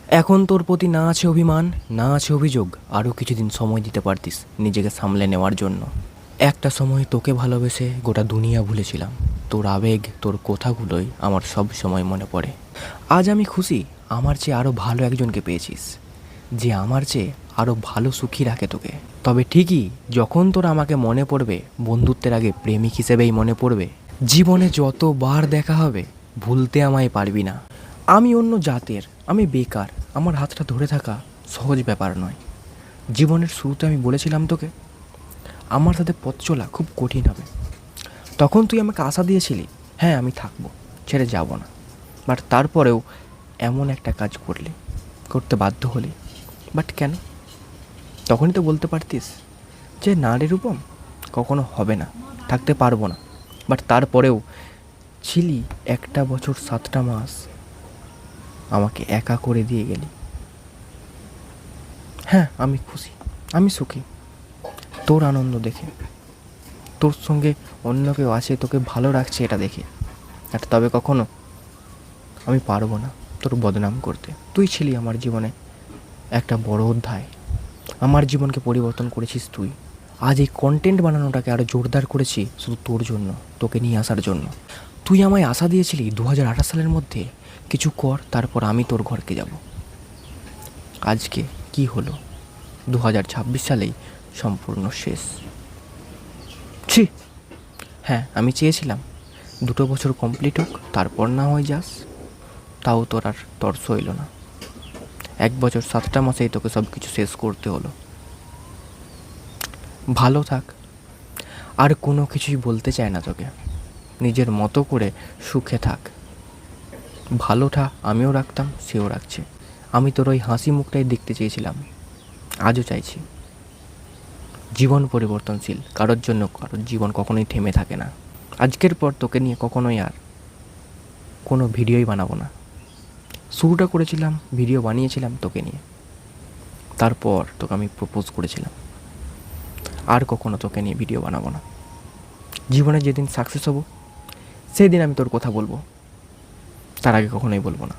এখন তোর প্রতি না আছে অভিমান, না আছে অভিযোগ। আরও কিছুদিন সময় দিতে পারতিস নিজেকে সামলে নেওয়ার জন্য। একটা সময় তোকে ভালোবেসে গোটা দুনিয়া ভুলেছিলাম। তোর আবেগ, তোর কথাগুলোই আমার সব সময় মনে পড়ে। আজ আমি খুশি আমার চেয়ে আরও ভালো একজনকে পেয়েছিস, যে আমার চেয়ে আরও ভালো সুখী রাখে তোকে। তবে ঠিকই, যখন তোর আমাকে মনে পড়বে, বন্ধুত্বের আগে প্রেমিক হিসেবেই মনে পড়বে। জীবনে যতবার দেখা হবে ভুলতে আমায় পারবি না। আমি অন্য জাতের, আমি বেকার। আমার হাতটা ধরে থাকা সহজ ব্যাপার নয়। জীবনের শুরুতে আমি বলেছিলাম তোকে আমার সাথে পথ চলা খুব কঠিন হবে। তখন তুই আমাকে আশা দিয়েছিলি, হ্যাঁ আমি থাকবো, ছেড়ে যাব না। বাট তারপরেও এমন একটা কাজ করলি, করতে বাধ্য হলি। বাট কেন? তখনই তো বলতে পারতিস যে না রে রূপম, কখনো হবে না, থাকতে পারবো না। বাট তারপরেও ছিলি 1 বছর 7টা মাস, আমাকে একা করে দিয়ে গেলি। হ্যাঁ আমি খুশি, আমি সুখী তোর আনন্দ দেখে, তোর সঙ্গে অন্য কেউ আছে তোকে ভালো রাখছে এটা দেখে। আর তবে কখনো আমি পারবো না তোর বদনাম করতে। তুই ছিলি আমার জীবনে একটা বড় অধ্যায়। আমার জীবনকে পরিবর্তন করেছিস তুই। আজ এই কন্টেন্ট বানানোটাকে আরও জোরদার করেছি শুধু তোর জন্য, তোকে নিয়ে আসার জন্য। তুই আমায় আশা দিয়েছিলি 2028 সালের মধ্যে কিছু কর, তারপর আমি তোর ঘরকে যাব। আজকে কি হলো? 2026 সালেই সম্পূর্ণ শেষ। ছি! হ্যাঁ আমি চেয়েছিলাম 2 বছর কমপ্লিট হোক, তারপর না হয় যাস। তাও তোর আর তর্স হইল না। 1 বছর 7টা মাসেই তোকে সব কিছু শেষ করতে হলো। ভালো থাক, আর কোনো কিছুই বলতে চায় না তোকে। নিজের মতো করে সুখে থাক। ভালোটা আমিও রাখতাম, সেও রাখছে। আমি তোর ওই হাসি মুখটাই দেখতে চেয়েছিলাম, আজও চাইছি। জীবন পরিবর্তনশীল, কারোর জন্য কারোর জীবন কখনোই থেমে থাকে না। আজকের পর তোকে নিয়ে কখনোই আর কোনো ভিডিওই বানাবো না। শুরুটা করেছিলাম, ভিডিও বানিয়েছিলাম তোকে নিয়ে, তারপর তোকে আমি প্রপোজ করেছিলাম আর কখনো তোকে নিয়ে ভিডিও বানাবো না। জীবনে যেদিন সাকসেস হব সেই দিন আমি তোর কথা বলবো, তার আগে কখনোই বলবো না।